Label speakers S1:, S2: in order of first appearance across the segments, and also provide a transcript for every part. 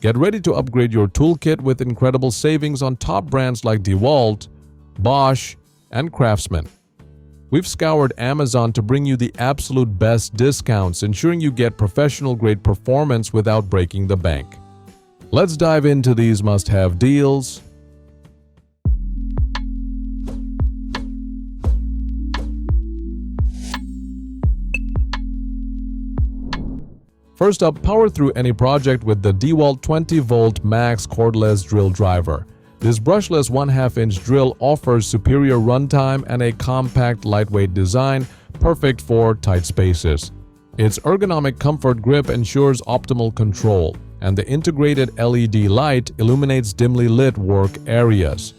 S1: Get ready to upgrade your toolkit with incredible savings on top brands like DeWalt, Bosch, and Craftsman. We've scoured Amazon to bring you the absolute best discounts, ensuring you get professional-grade performance without breaking the bank. Let's dive into these must-have deals. First up, power through any project with the DeWalt 20V Max Cordless Drill Driver. This brushless 1/2-inch drill offers superior runtime and a compact, lightweight design, perfect for tight spaces. Its ergonomic comfort grip ensures optimal control, and the integrated LED light illuminates dimly lit work areas.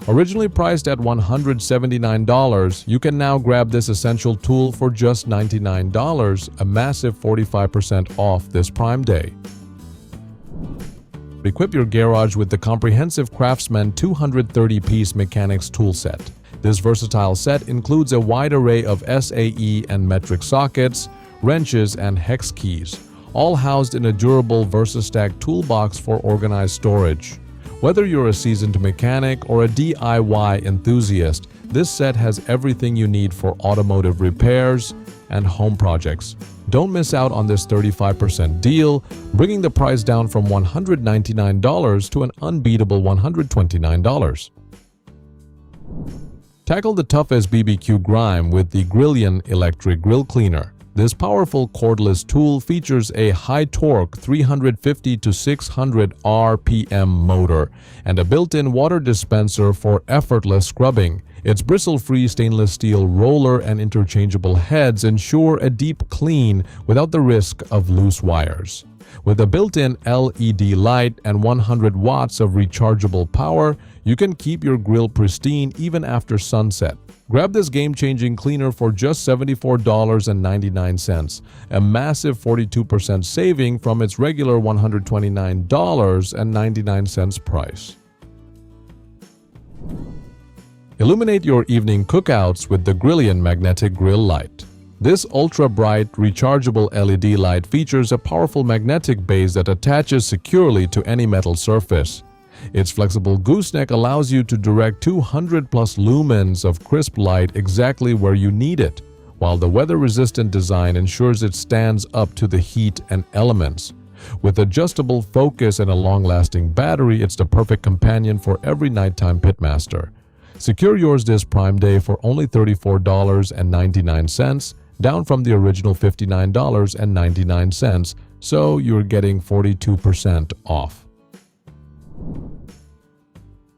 S1: Originally priced at $179, you can now grab this essential tool for just $99, a massive 45% off this Prime Day. Equip your garage with the comprehensive Craftsman 230-piece mechanics tool set. This versatile set includes a wide array of SAE and metric sockets, wrenches, and hex keys, all housed in a durable VersaStack toolbox for organized storage. Whether you're a seasoned mechanic or a DIY enthusiast, this set has everything you need for automotive repairs and home projects. Don't miss out on this 35% deal, bringing the price down from $199 to an unbeatable $129. Tackle the toughest BBQ grime with the Grillion electric grill cleaner. This powerful cordless tool features a high-torque 350 to 600 RPM motor and a built-in water dispenser for effortless scrubbing. Its bristle-free stainless steel roller and interchangeable heads ensure a deep clean without the risk of loose wires. With a built-in LED light and 100 watts of rechargeable power, you can keep your grill pristine even after sunset. Grab this game-changing cleaner for just $74.99, a massive 42% saving from its regular $129.99 price. Illuminate your evening cookouts with the Grillion magnetic grill light. This ultra-bright, rechargeable LED light features a powerful magnetic base that attaches securely to any metal surface. Its flexible gooseneck allows you to direct 200+ lumens of crisp light exactly where you need it, while the weather-resistant design ensures it stands up to the heat and elements. With adjustable focus and a long-lasting battery, it's the perfect companion for every nighttime pitmaster. Secure yours this Prime Day for only $34.99, down from the original $59.99, so you're getting 42% off.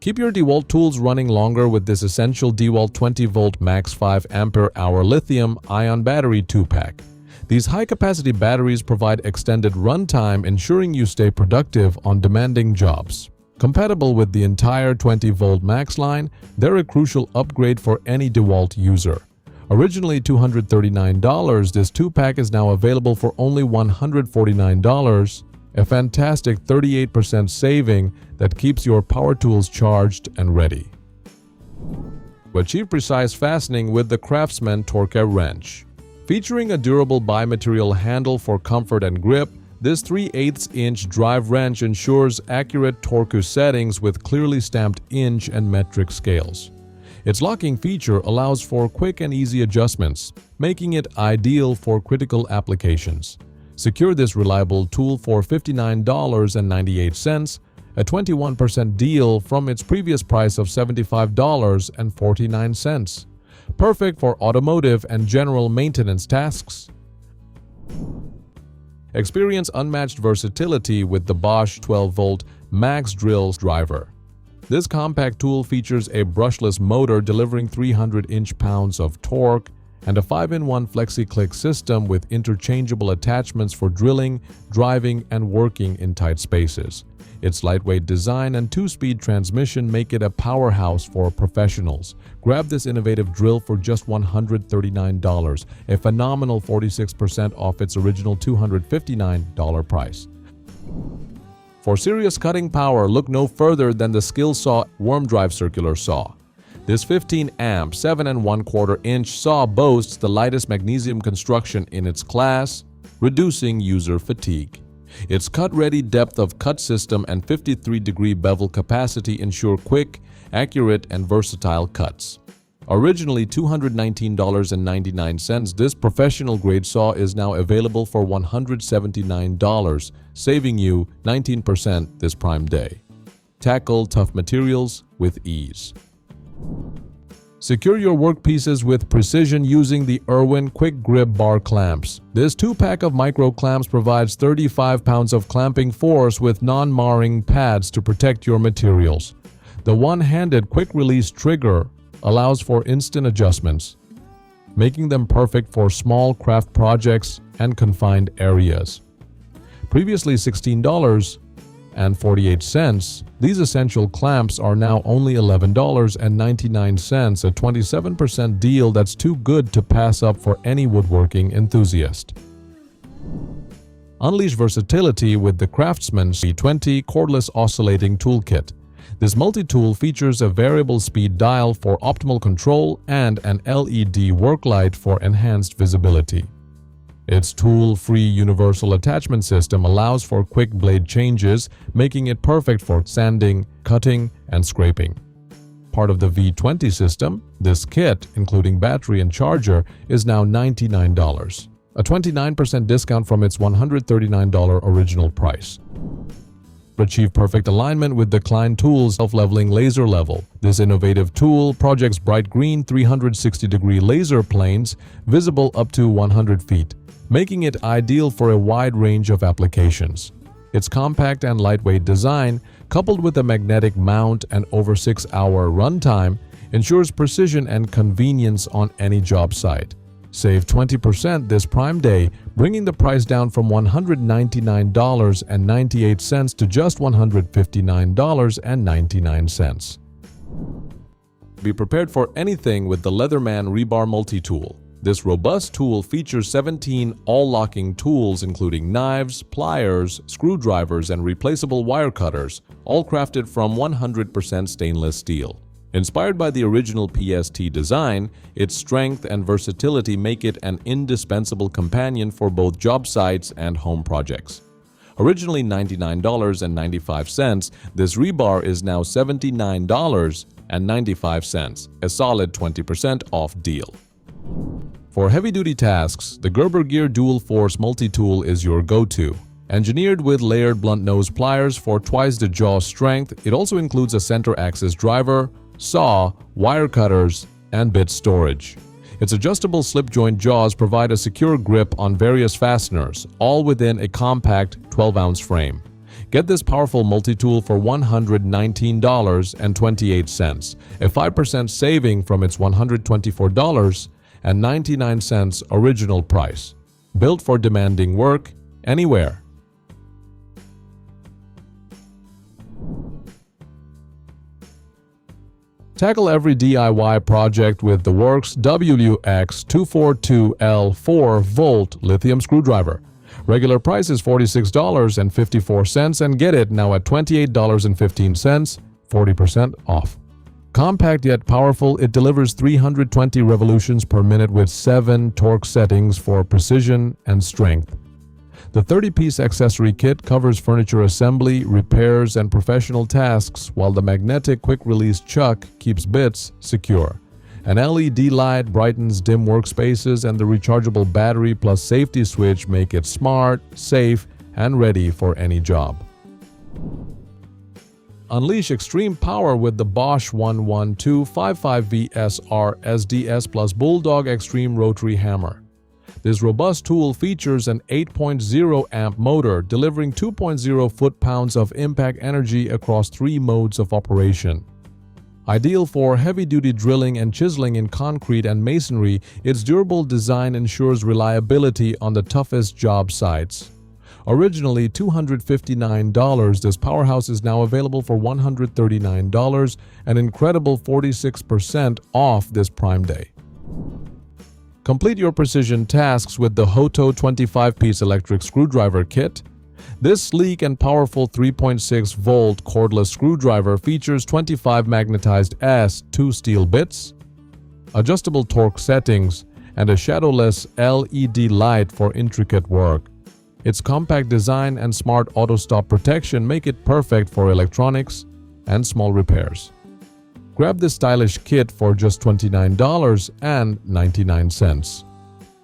S1: Keep your DeWalt tools running longer with this essential DeWalt 20V Max 5 Ah lithium-ion battery 2-pack. These high-capacity batteries provide extended runtime, ensuring you stay productive on demanding jobs. Compatible with the entire 20V Max line, they're a crucial upgrade for any DeWalt user. Originally $239, this 2-pack is now available for only $149, a fantastic 38% saving that keeps your power tools charged and ready. Achieve precise fastening with the Craftsman Torque wrench. Featuring a durable bi-material handle for comfort and grip, this 3/8-inch drive wrench ensures accurate torque settings with clearly stamped inch and metric scales. Its locking feature allows for quick and easy adjustments, making it ideal for critical applications. Secure this reliable tool for $59.98, a 21% deal from its previous price of $75.49. Perfect for automotive and general maintenance tasks. Experience unmatched versatility with the Bosch 12V Max Drill Driver. This compact tool features a brushless motor delivering 300 inch-pounds of torque and a 5-in-1 flexi-click system with interchangeable attachments for drilling, driving, and working in tight spaces. Its lightweight design and 2-speed transmission make it a powerhouse for professionals. Grab this innovative drill for just $139, a phenomenal 46% off its original $259 price. For serious cutting power, look no further than the SKILSAW worm drive circular saw. This 15-amp, 7 1/4 inch saw boasts the lightest magnesium construction in its class, reducing user fatigue. Its cut-ready depth of cut system and 53-degree bevel capacity ensure quick, accurate, and versatile cuts. Originally $219.99, this professional-grade saw is now available for $179, saving you 19% this Prime Day. Tackle tough materials with ease. Secure your workpieces with precision using the Irwin Quick Grip Bar Clamps. This 2-pack of micro clamps provides 35 pounds of clamping force with non-marring pads to protect your materials. The one-handed quick-release trigger allows for instant adjustments, making them perfect for small craft projects and confined areas. Previously $16.48, these essential clamps are now only $11.99, a 27% deal that's too good to pass up for any woodworking enthusiast. Unleash versatility with the Craftsman C20 Cordless Oscillating Toolkit. This multi-tool features a variable speed dial for optimal control and an LED work light for enhanced visibility. Its tool-free universal attachment system allows for quick blade changes, making it perfect for sanding, cutting, and scraping. Part of the V20 system, this kit, including battery and charger, is now $99, a 29% discount from its $139 original price. Achieve perfect alignment with the Klein Tools self-leveling laser level. This innovative tool projects bright green 360-degree laser planes visible up to 100 feet, making it ideal for a wide range of applications. Its compact and lightweight design, coupled with a magnetic mount and over 6-hour runtime, ensures precision and convenience on any job site. Save 20% this Prime Day, bringing the price down from $199.98 to just $159.99. Be prepared for anything with the Leatherman Rebar Multitool. This robust tool features 17 all-locking tools including knives, pliers, screwdrivers, and replaceable wire cutters, all crafted from 100% stainless steel. Inspired by the original PST design, its strength and versatility make it an indispensable companion for both job sites and home projects. Originally $99.95, this rebar is now $79.95, a solid 20% off deal. For heavy-duty tasks, the Gerber Gear Dual Force Multi-Tool is your go-to. Engineered with layered blunt nose pliers for twice the jaw strength, it also includes a center axis driver, saw, wire cutters, and bit storage. Its adjustable slip joint jaws provide a secure grip on various fasteners, all within a compact 12-ounce frame. Get this powerful multi-tool for $119.28, a 5% saving from its $124.99 original price. Built for demanding work, anywhere. Tackle every DIY project with the Worx WX242L 4-volt lithium screwdriver. Regular price is $46.54 and get it now at $28.15, 40% off. Compact yet powerful, it delivers 320 revolutions per minute with 7 torque settings for precision and strength. The 30-piece accessory kit covers furniture assembly, repairs, and professional tasks, while the magnetic quick-release chuck keeps bits secure. An LED light brightens dim workspaces, and the rechargeable battery plus safety switch make it smart, safe, and ready for any job. Unleash extreme power with the Bosch 11255V SR SDS plus Bulldog Extreme Rotary Hammer. This robust tool features an 8.0 amp motor delivering 2.0 foot-pounds of impact energy across 3 modes of operation. Ideal for heavy-duty drilling and chiseling in concrete and masonry, its durable design ensures reliability on the toughest job sites. Originally $259, this powerhouse is now available for $139, an incredible 46% off this Prime Day. Complete your precision tasks with the Hoto 25-piece electric screwdriver kit. This sleek and powerful 3.6-volt cordless screwdriver features 25 magnetized S2 steel bits, adjustable torque settings, and a shadowless LED light for intricate work. Its compact design and smart auto stop protection make it perfect for electronics and small repairs. Grab this stylish kit for just $29.99.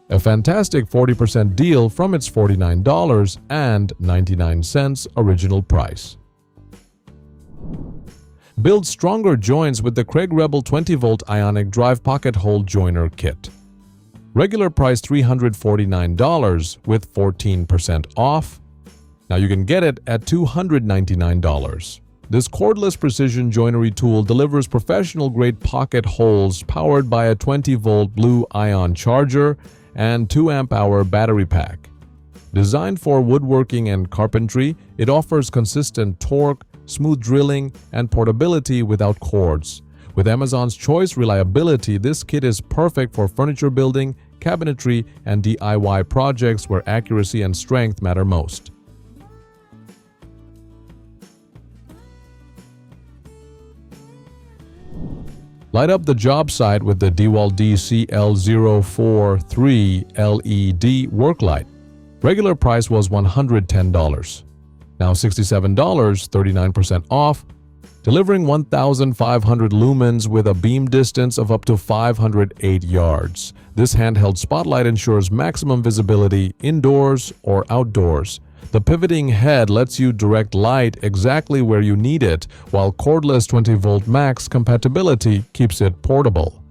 S1: A fantastic 40% deal from its $49.99 original price. Build stronger joints with the Kreg Rebel 20-volt ionic drive pocket hole joiner kit. Regular price $349 with 14% off. Now you can get it at $299. This cordless precision joinery tool delivers professional-grade pocket holes powered by a 20-volt blue ion charger and 2 amp-hour battery pack. Designed for woodworking and carpentry, it offers consistent torque, smooth drilling, and portability without cords. With Amazon's Choice reliability, this kit is perfect for furniture building, cabinetry, and DIY projects where accuracy and strength matter most. Light up the job site with the DeWalt DCL043 LED work light. Regular price was $110. Now $67, 39% off, delivering 1,500 lumens with a beam distance of up to 508 yards. This handheld spotlight ensures maximum visibility indoors or outdoors. The pivoting head lets you direct light exactly where you need it, while cordless 20-volt max compatibility keeps it portable.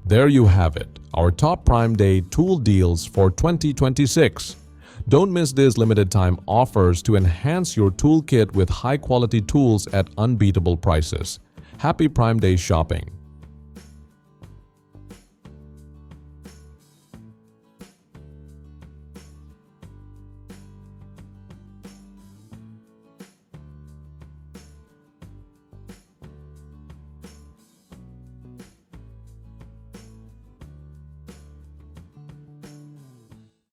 S1: There you have it, our top Prime Day tool deals for 2026. Don't miss these limited-time offers to enhance your toolkit with high-quality tools at unbeatable prices. Happy Prime Day shopping!